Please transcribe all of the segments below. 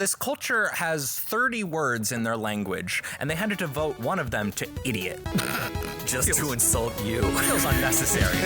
This culture has 30 words in their language, and they had to devote one of them to idiot. Just to insult you. Feels unnecessary.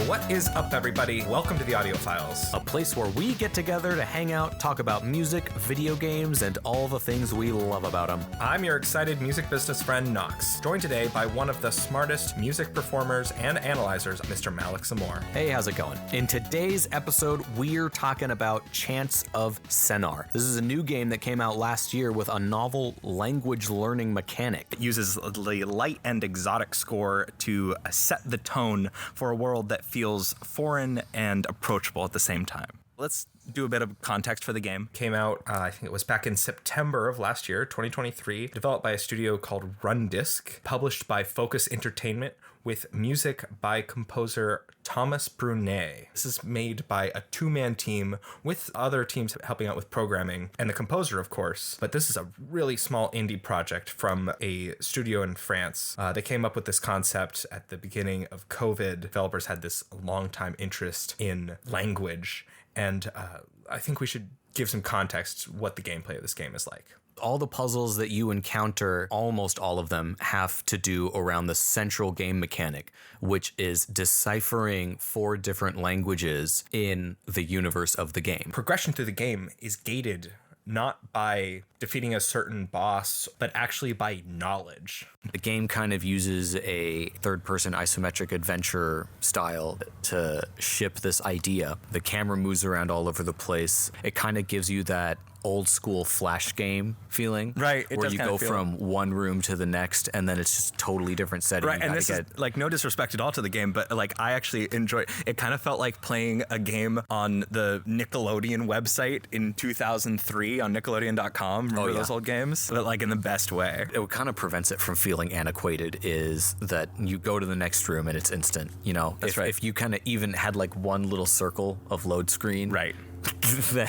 What is up, everybody? Welcome to the Audio Files, A place where we get together to hang out, talk about music, video games, and all the things we love about them. I'm your excited music business friend, Knox, joined today by one of the smartest music performers and analyzers, Mr. Malik Samor. Hey, how's it going? In today's episode, we're talking about Chants of Sennaar. This is a new game that came out last year with a novel language learning mechanic. It uses the light and exotic score to set the tone for a world that feels foreign and approachable at the same time. Let's do a bit of context for the game. Came out, I think it was back in September of last year, 2023, developed by a studio called Run Disc, published by Focus Entertainment, with music by composer Thomas Brunet. This is made by a two-man team with other teams helping out with programming, and the composer, of course. But this is a really small indie project from a studio in France. They came up with this concept at the beginning of COVID. Developers had this long-time interest in language, and I think we should give some context what the gameplay of this game is like. All the puzzles that you encounter, almost all of them, have to do around the central game mechanic, which is deciphering 4 different languages in the universe of the game. Progression through the game is gated not by defeating a certain boss, but actually by knowledge. The game kind of uses a third-person isometric adventure style to ship this idea. The camera moves around all over the place. It kind of gives you that old school Flash game feeling, right? Where you go from one room to the next, and then it's just totally different setting. Right, and this is like no disrespect at all to the game, but like I actually enjoy. It kind of felt like playing a game on the Nickelodeon website in 2003 on Nickelodeon.com. Remember those old games? But like in the best way. What kind of prevents it from feeling antiquated is that you go to the next room and it's instant. You know, that's right. If you kind of even had like one little circle of load screen, right, then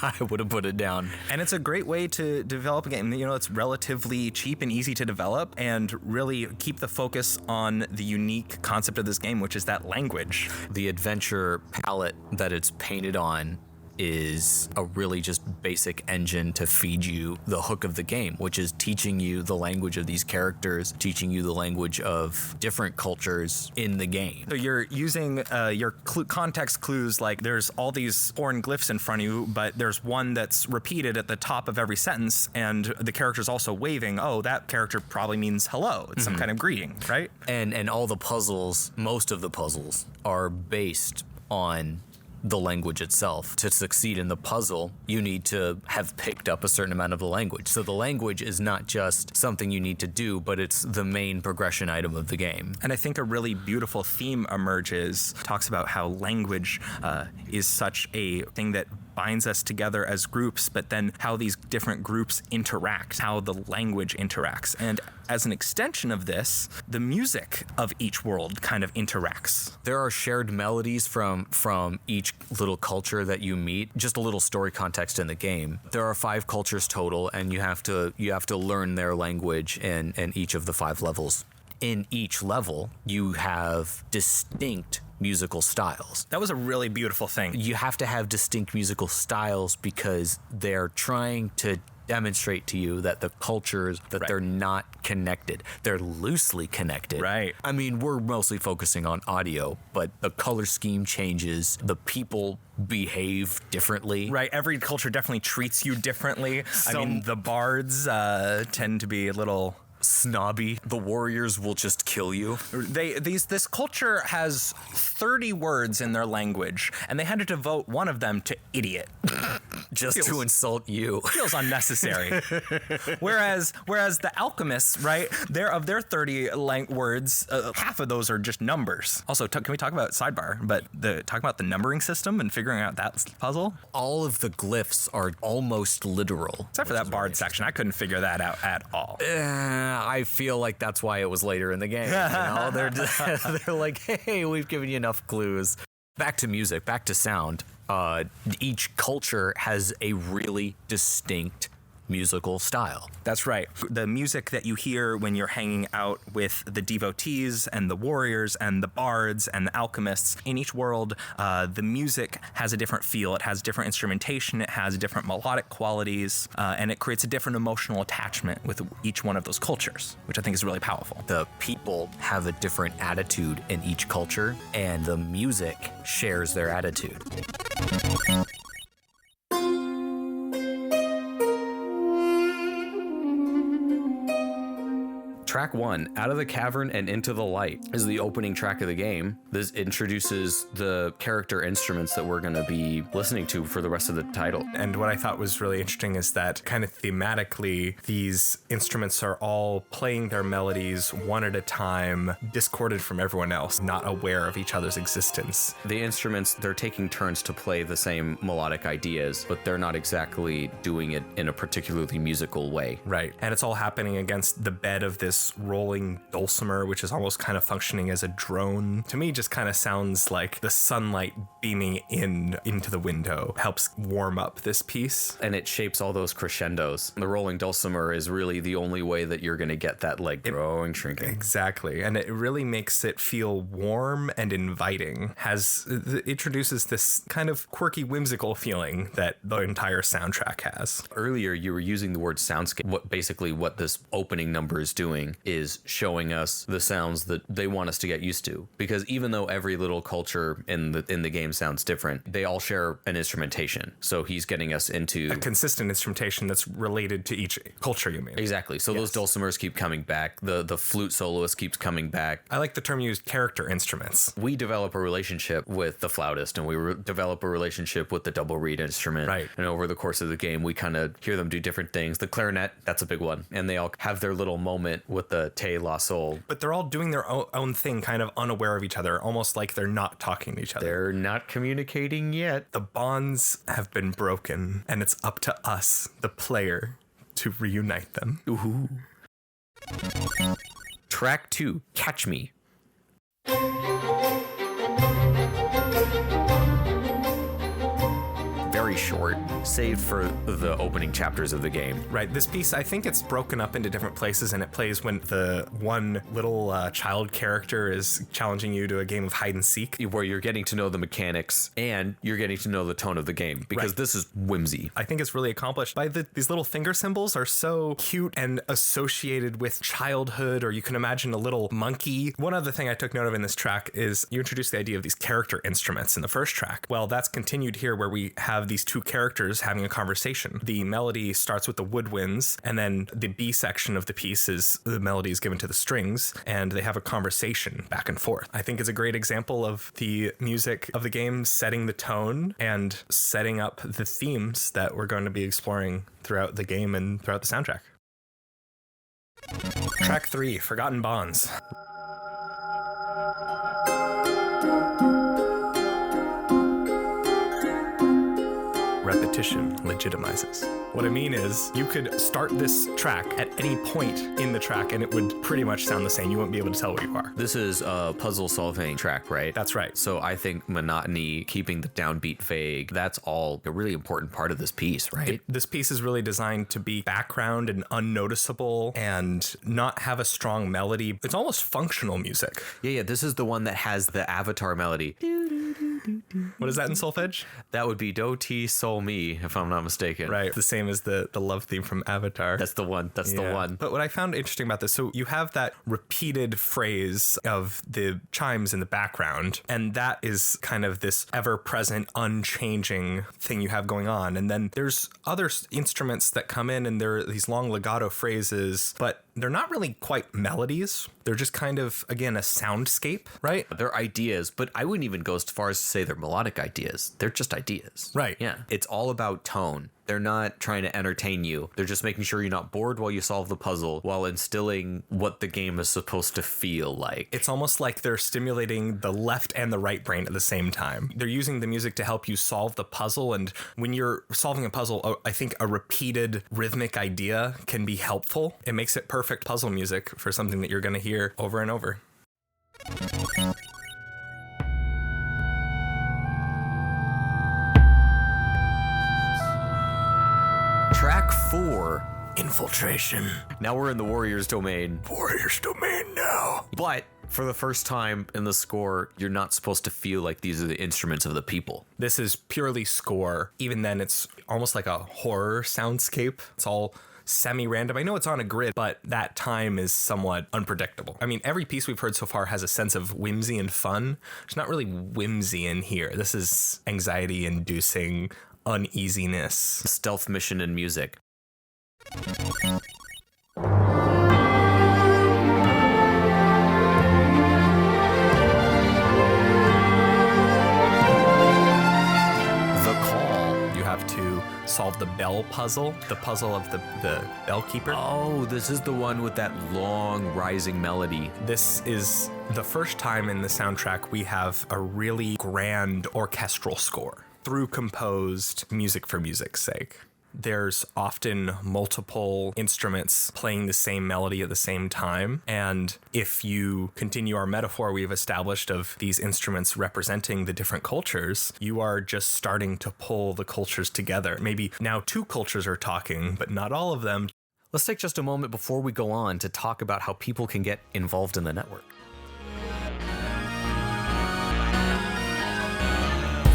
I would have put it down. And it's a great way to develop a game. You know, it's relatively cheap and easy to develop and really keep the focus on the unique concept of this game, which is that language. The adventure palette that it's painted on is a really just basic engine to feed you the hook of the game, which is teaching you the language of these characters, teaching you the language of different cultures in the game. So you're using your context clues, like there's all these foreign glyphs in front of you, but there's one that's repeated at the top of every sentence, and the character's also waving. Oh, that character probably means hello. It's some kind of greeting, right? And all the puzzles, most of the puzzles, are based on the language itself. To succeed in the puzzle, you need to have picked up a certain amount of the language. So the language is not just something you need to do, but it's the main progression item of the game. And I think a really beautiful theme emerges, talks about how language is such a thing that binds us together as groups, but then how these different groups interact, how the language interacts. And as an extension of this, the music of each world kind of interacts. There are shared melodies from each little culture that you meet. Just a little story context in the game. There are 5 cultures total, and you have to learn their language in each of the 5 levels. In each level, you have distinct musical styles. That was a really beautiful thing. You have to have distinct musical styles because they're trying to demonstrate to you that the cultures, that they're not connected. They're loosely connected. Right. I mean, we're mostly focusing on audio, but the color scheme changes. The people behave differently. Right. Every culture definitely treats you differently. I mean, the bards tend to be a little snobby. The warriors will just kill you. This culture has 30 words in their language, and they had to devote one of them to idiot. Just to insult you. Feels unnecessary. Whereas the alchemists, right, of their 30 words, half of those are just numbers. Also, can we talk about sidebar, but talk about the numbering system and figuring out that puzzle? All of the glyphs are almost literal. Except for that bard section. I couldn't figure that out at all. I feel like that's why it was later in the game. You know? They're like, hey, we've given you enough clues. Back to music, back to sound. Each culture has a really distinct musical style. That's right. The music that you hear when you're hanging out with the devotees and the warriors and the bards and the alchemists, in each world, the music has a different feel. It has different instrumentation. It has different melodic qualities, and it creates a different emotional attachment with each one of those cultures, which I think is really powerful. The people have a different attitude in each culture, and the music shares their attitude. Track 1, Out of the Cavern and Into the Light, is the opening track of the game. This introduces the character instruments that we're going to be listening to for the rest of the title. And what I thought was really interesting is that kind of thematically, these instruments are all playing their melodies one at a time, discorded from everyone else, not aware of each other's existence. The instruments, they're taking turns to play the same melodic ideas, but they're not exactly doing it in a particularly musical way. Right. And it's all happening against the bed of this rolling dulcimer, which is almost kind of functioning as a drone. To me, just kind of sounds like the sunlight beaming into the window helps warm up this piece. And it shapes all those crescendos. The rolling dulcimer is really the only way that you're going to get that like growing, shrinking. Exactly. And it really makes it feel warm and inviting. It introduces this kind of quirky, whimsical feeling that the entire soundtrack has. Earlier, you were using the word soundscape. What this opening number is doing is showing us the sounds that they want us to get used to. Because even though every little culture in the game sounds different, they all share an instrumentation. So he's getting us into a consistent instrumentation that's related to each culture, you mean? Exactly. So those dulcimers keep coming back. The flute soloist keeps coming back. I like the term used, character instruments. We develop a relationship with the flautist, and we develop a relationship with the double reed instrument. Right. And over the course of the game, we kind of hear them do different things. The clarinet, that's a big one. And they all have their little moment with the Te La Sol. But they're all doing their own thing, kind of unaware of each other, almost like they're not talking to each other. They're not communicating yet. The bonds have been broken, and it's up to us, the player, to reunite them. Ooh. Track 2, Catch Me. Very short, saved for the opening chapters of the game. Right. This piece, I think it's broken up into different places, and it plays when the one little child character is challenging you to a game of hide and seek, where you're getting to know the mechanics and you're getting to know the tone of the game, because this is whimsy. I think it's really accomplished by these little finger symbols are so cute and associated with childhood, or you can imagine a little monkey. One other thing I took note of in this track is you introduced the idea of these character instruments in the first track. Well, that's continued here, where we have these two characters having a conversation. The melody starts with the woodwinds, and then the B section of the piece is the melody is given to the strings, and they have a conversation back and forth. I think it's a great example of the music of the game setting the tone and setting up the themes that we're going to be exploring throughout the game and throughout the soundtrack. Track 3, Forgotten Bonds. Repetition legitimizes. What I mean is, you could start this track at any point in the track and it would pretty much sound the same. You wouldn't be able to tell where you are. This is a puzzle solving track, right? That's right. So I think monotony, keeping the downbeat vague, that's all a really important part of this piece, right? This piece is really designed to be background and unnoticeable and not have a strong melody. It's almost functional music. Yeah, this is the one that has the Avatar melody. What is that in solfege? That would be Do Ti Sol Mi, if I'm not mistaken. Right. The same as the love theme from Avatar. That's the one. That's the one. But what I found interesting about this, so you have that repeated phrase of the chimes in the background, and that is kind of this ever-present, unchanging thing you have going on. And then there's other instruments that come in, and there are these long legato phrases, but they're not really quite melodies. They're just kind of, again, a soundscape, right? They're ideas, but I wouldn't even go as far as to say they're melodic ideas. They're just ideas. Right. Yeah. It's all about tone. They're not trying to entertain you. They're just making sure you're not bored while you solve the puzzle, while instilling what the game is supposed to feel like. It's almost like they're stimulating the left and the right brain at the same time. They're using the music to help you solve the puzzle. And when you're solving a puzzle, I think a repeated rhythmic idea can be helpful. It makes it perfect puzzle music for something that you're going to hear over and over. Track 4. Infiltration. Now we're in the Warriors domain. Warriors domain now. But for the first time in the score, you're not supposed to feel like these are the instruments of the people. This is purely score. Even then, it's almost like a horror soundscape. It's all semi-random. I know it's on a grid, but that time is somewhat unpredictable. I mean, every piece we've heard so far has a sense of whimsy and fun. There's not really whimsy in here. This is anxiety-inducing uneasiness. Stealth mission and music. Solve the bell puzzle, the puzzle of the bell keeper. Oh, this is the one with that long rising melody. This is the first time in the soundtrack we have a really grand orchestral score through composed music for music's sake. There's often multiple instruments playing the same melody at the same time. And if you continue our metaphor we've established of these instruments representing the different cultures, you are just starting to pull the cultures together. Maybe now 2 cultures are talking, but not all of them. Let's take just a moment before we go on to talk about how people can get involved in the network.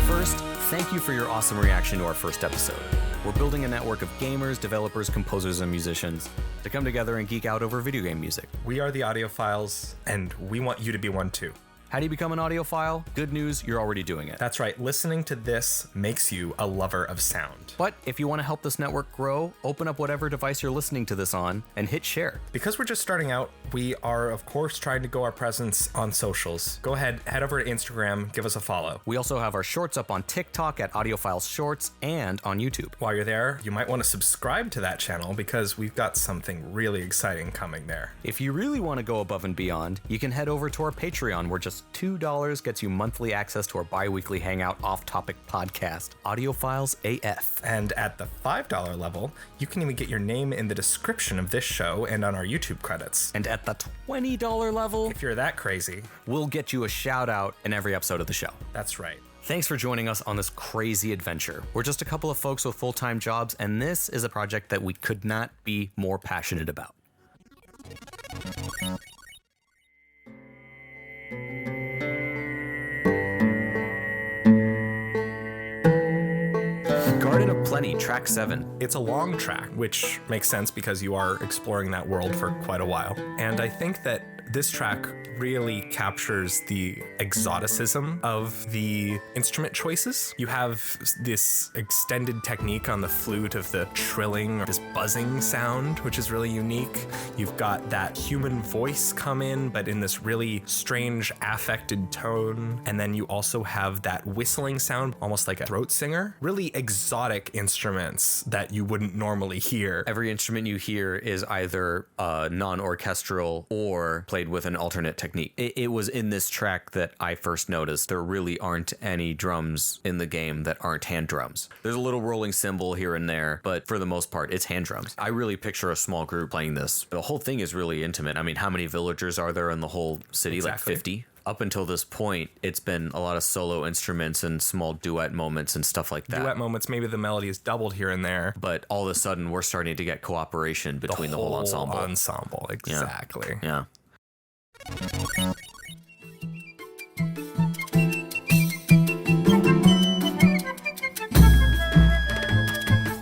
First, thank you for your awesome reaction to our first episode. We're building a network of gamers, developers, composers, and musicians to come together and geek out over video game music. We are the Audiophiles, and we want you to be one too. How do you become an audiophile? Good news, you're already doing it. That's right. Listening to this makes you a lover of sound. But if you want to help this network grow, open up whatever device you're listening to this on and hit share. Because we're just starting out, we are, of course, trying to grow our presence on socials. Go ahead, head over to Instagram, give us a follow. We also have our shorts up on TikTok at Audiophiles Shorts and on YouTube. While you're there, you might want to subscribe to that channel because we've got something really exciting coming there. If you really want to go above and beyond, you can head over to our Patreon, where just $2 gets you monthly access to our bi-weekly hangout off-topic podcast, Audiophiles AF. And at the $5 level, you can even get your name in the description of this show and on our YouTube credits. And at the $20 level, if you're that crazy, we'll get you a shout out in every episode of the show. That's right. Thanks for joining us on this crazy adventure. We're just a couple of folks with full-time jobs, and this is a project that we could not be more passionate about. Garden of Plenty, track 7. It's a long track, which makes sense because you are exploring that world for quite a while. And I think that this track really captures the exoticism of the instrument choices. You have this extended technique on the flute of the trilling, this buzzing sound, which is really unique. You've got that human voice come in, but in this really strange affected tone. And then you also have that whistling sound, almost like a throat singer. Really exotic instruments that you wouldn't normally hear. Every instrument you hear is either non-orchestral or played with an alternate technique. It was in this track that I first noticed there really aren't any drums in the game that aren't hand drums. There's a little rolling cymbal here and there, but for the most part, it's hand drums. I really picture a small group playing this. The whole thing is really intimate. I mean, how many villagers are there in the whole city? Exactly. Like 50? Up until this point, it's been a lot of solo instruments and small duet moments and stuff like that. Duet moments, maybe the melody is doubled here and there. But all of a sudden, we're starting to get cooperation between the whole ensemble. Ensemble, exactly. Yeah.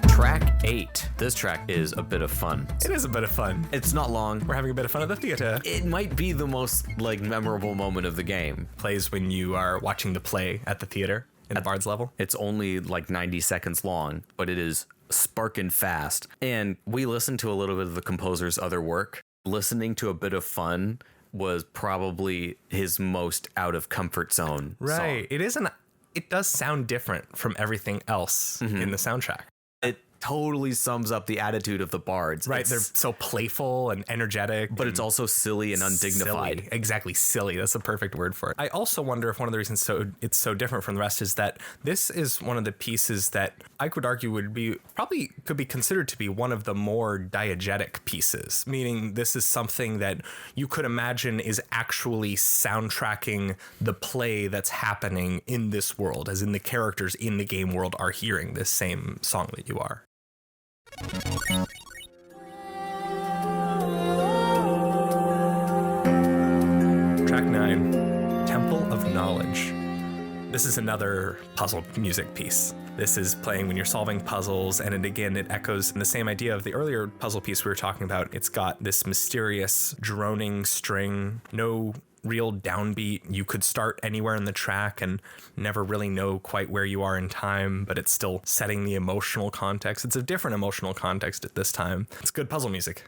Track 8. This track is a bit of fun. It is a bit of fun. It's not long. We're having a bit of fun at the theater. It might be the most memorable moment of the game. Plays when you are watching the play at the theater in the Bard's level. It's only 90 seconds long, but it is sparking fast. And we listened to a little bit of the composer's other work. Listening to a bit of fun was probably his most out of comfort zone song. It does sound different from everything else in the soundtrack. It totally sums up the attitude of the bards. Right, they're so playful and energetic. But it's also silly and undignified. Silly. Exactly, silly. That's a perfect word for it. I also wonder if one of the reasons it's so different from the rest is that this is one of the pieces that I could argue could be considered to be one of the more diegetic pieces, meaning this is something that you could imagine is actually soundtracking the play that's happening in this world, as in the characters in the game world are hearing this same song that you are. Track 9, Temple of Knowledge. This is another puzzle music piece. This is playing when you're solving puzzles, and it echoes the same idea of the earlier puzzle piece we were talking about. It's got this mysterious droning string, no real downbeat. You could start anywhere in the track and never really know quite where you are in time, but it's still setting the emotional context. It's a different emotional context at this time. It's good puzzle music.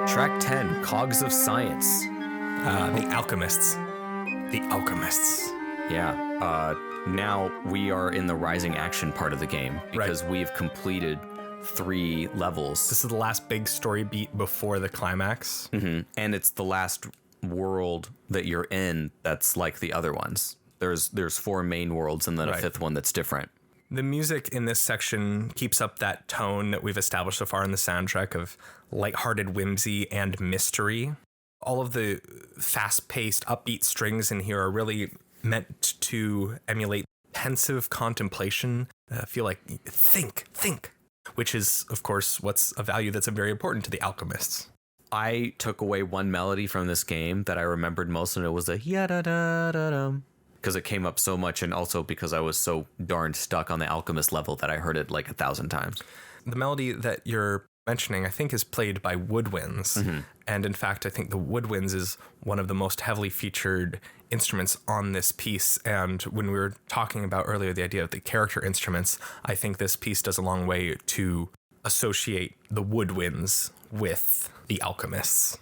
Track 10, Cogs of Science. The Alchemists. The Alchemists. Yeah. Now we are in the rising action part of the game because we've completed 3 levels. This is the last big story beat before the climax. Mm-hmm. And it's the last world that you're in that's like the other ones. There's 4 main worlds and then a 5th one that's different. The music in this section keeps up that tone that we've established so far in the soundtrack of lighthearted whimsy and mystery. All of the fast-paced, upbeat strings in here are really meant to emulate pensive contemplation. Feel like think, which is, of course, what's a value that's very important to the alchemists. I took away one melody from this game that I remembered most, and it was the ya-da-da-da-dum, because it came up so much, and also because I was so darn stuck on the alchemist level that I heard it like 1,000 times. The melody that you're mentioning, I think, is played by woodwinds. Mm-hmm. And in fact, I think the woodwinds is one of the most heavily featured instruments on this piece. And when we were talking about earlier the idea of the character instruments, I think this piece does a long way to associate the woodwinds with the alchemists.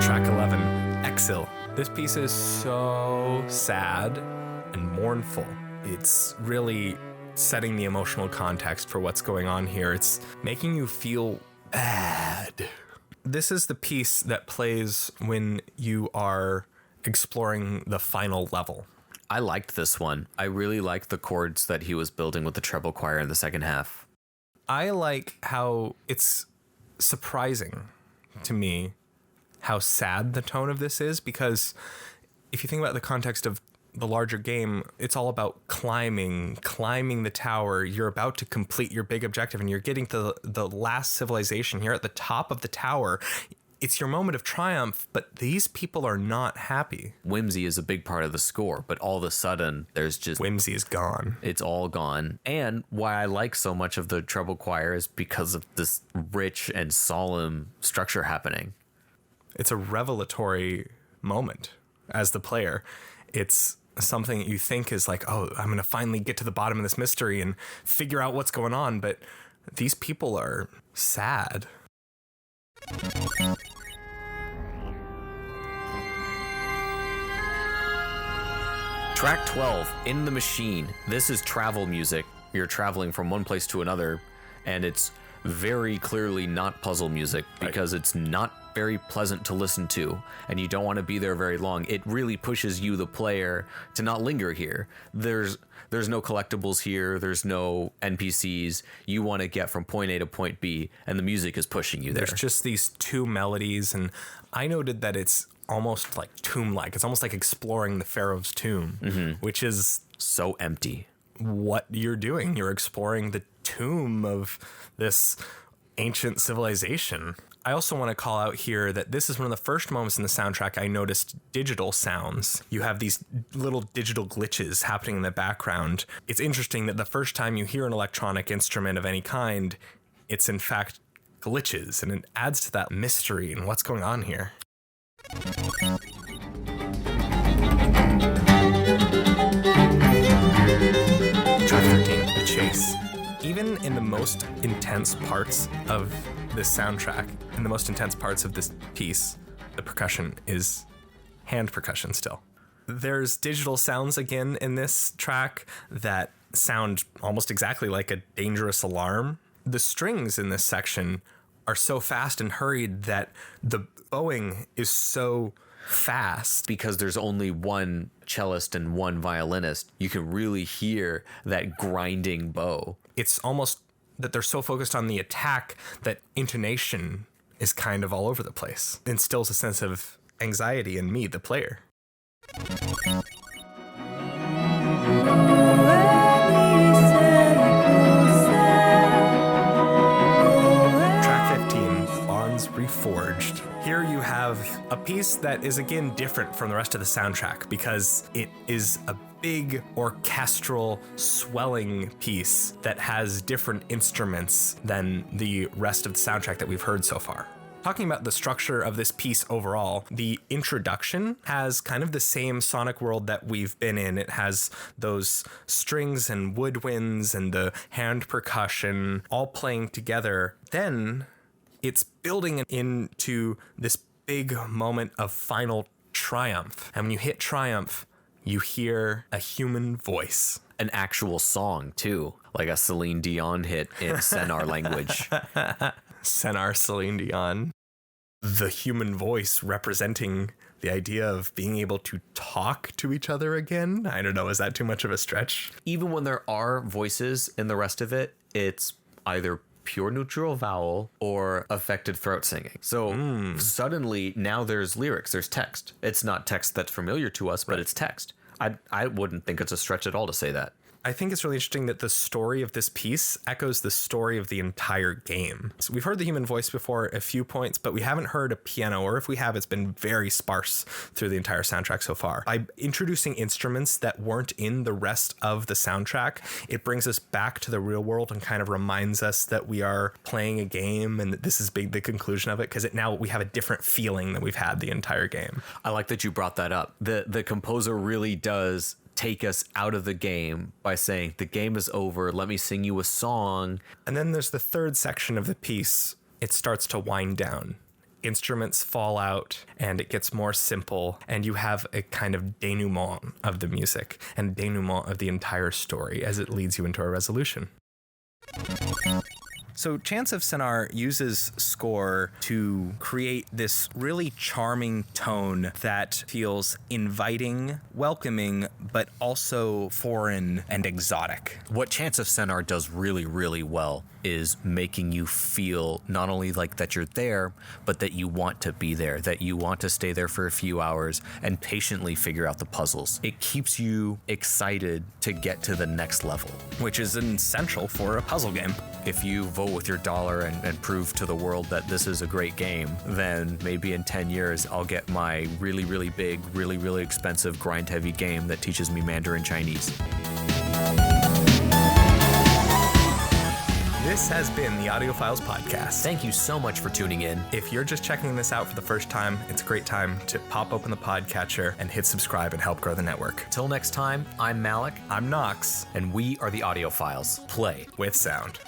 Track 11, Exil. This piece is so sad and mournful. It's really setting the emotional context for what's going on here. It's making you feel bad. This is the piece that plays when you are exploring the final level. I liked this one. I really liked the chords that he was building with the treble choir in the second half. I like how it's surprising to me how sad the tone of this is, because if you think about the context of the larger game, it's all about climbing the tower. You're about to complete your big objective, and you're getting to the last civilization here at the top of the tower. It's your moment of triumph, but these people are not happy. Whimsy is a big part of the score, but all of a sudden there's just... Whimsy is gone. It's all gone. And why I like so much of the treble choir is because of this rich and solemn structure happening. It's a revelatory moment as the player. It's something that you think is like, oh, I'm going to finally get to the bottom of this mystery and figure out what's going on. But these people are sad. Track 12, In the Machine. This is travel music. You're traveling from one place to another, and it's very clearly not puzzle music because it's not very pleasant to listen to, and you don't want to be there very long. It really pushes you, the player, to not linger here. There's no collectibles here. There's no NPCs. You want to get from point A to point B, and the music is pushing you there. There's just these 2 melodies, and I noted that it's almost like tomb-like. It's almost like exploring the Pharaoh's tomb, which is so empty. What you're doing. You're exploring the tomb of this ancient civilization. I also want to call out here that this is one of the first moments in the soundtrack I noticed digital sounds. You have these little digital glitches happening in the background. It's interesting that the first time you hear an electronic instrument of any kind, it's in fact glitches, and it adds to that mystery and what's going on here. Track 13, The Chase. Even in the most intense parts of this soundtrack, in the most intense parts of this piece, the percussion is hand percussion still. There's digital sounds again in this track that sound almost exactly like a dangerous alarm. The strings in this section are so fast and hurried that the bowing is so fast. Because there's only one cellist and one violinist, you can really hear that grinding bow. It's almost that they're so focused on the attack that intonation is kind of all over the place. It instills a sense of anxiety in me, the player. Track 15, Bonds Reforged. Here you have a piece that is again different from the rest of the soundtrack because it is a big orchestral swelling piece that has different instruments than the rest of the soundtrack that we've heard so far. Talking about the structure of this piece overall, the introduction has kind of the same sonic world that we've been in. It has those strings and woodwinds and the hand percussion all playing together. Then it's building into this big moment of final triumph. And when you hit triumph, you hear a human voice. An actual song, too, like a Celine Dion hit in Sennaar language. Sennaar, Celine Dion. The human voice representing the idea of being able to talk to each other again. I don't know, is that too much of a stretch? Even when there are voices in the rest of it, it's either pure neutral vowel or affected throat singing. So suddenly now there's lyrics, there's text. It's not text that's familiar to us, but it's text. I wouldn't think it's a stretch at all to say that. I think it's really interesting that the story of this piece echoes the story of the entire game. So we've heard the human voice before a few points, but we haven't heard a piano, or if we have, it's been very sparse through the entire soundtrack so far. By introducing instruments that weren't in the rest of the soundtrack, it brings us back to the real world and kind of reminds us that we are playing a game and that this is the conclusion of it, because now we have a different feeling than we've had the entire game. I like that you brought that up. The composer really does take us out of the game by saying, the game is over, let me sing you a song. And then there's the third section of the piece. It starts to wind down. Instruments fall out and it gets more simple, and you have a kind of denouement of the music and denouement of the entire story as it leads you into a resolution. So Chants of Sennaar uses score to create this really charming tone that feels inviting, welcoming, but also foreign and exotic. What Chants of Sennaar does really, really well is making you feel not only like that you're there, but that you want to be there, that you want to stay there for a few hours and patiently figure out the puzzles. It keeps you excited to get to the next level, which is essential for a puzzle game. If you vote with your dollar and prove to the world that this is a great game, then maybe in 10 years I'll get my really, really big, really, really expensive grind-heavy game that teaches me Mandarin Chinese. This has been the Audiophiles Podcast. Thank you so much for tuning in. If you're just checking this out for the first time, it's a great time to pop open the podcatcher and hit subscribe and help grow the network. Till next time, I'm Malik. I'm Knox. And we are the Audiophiles. Play with sound.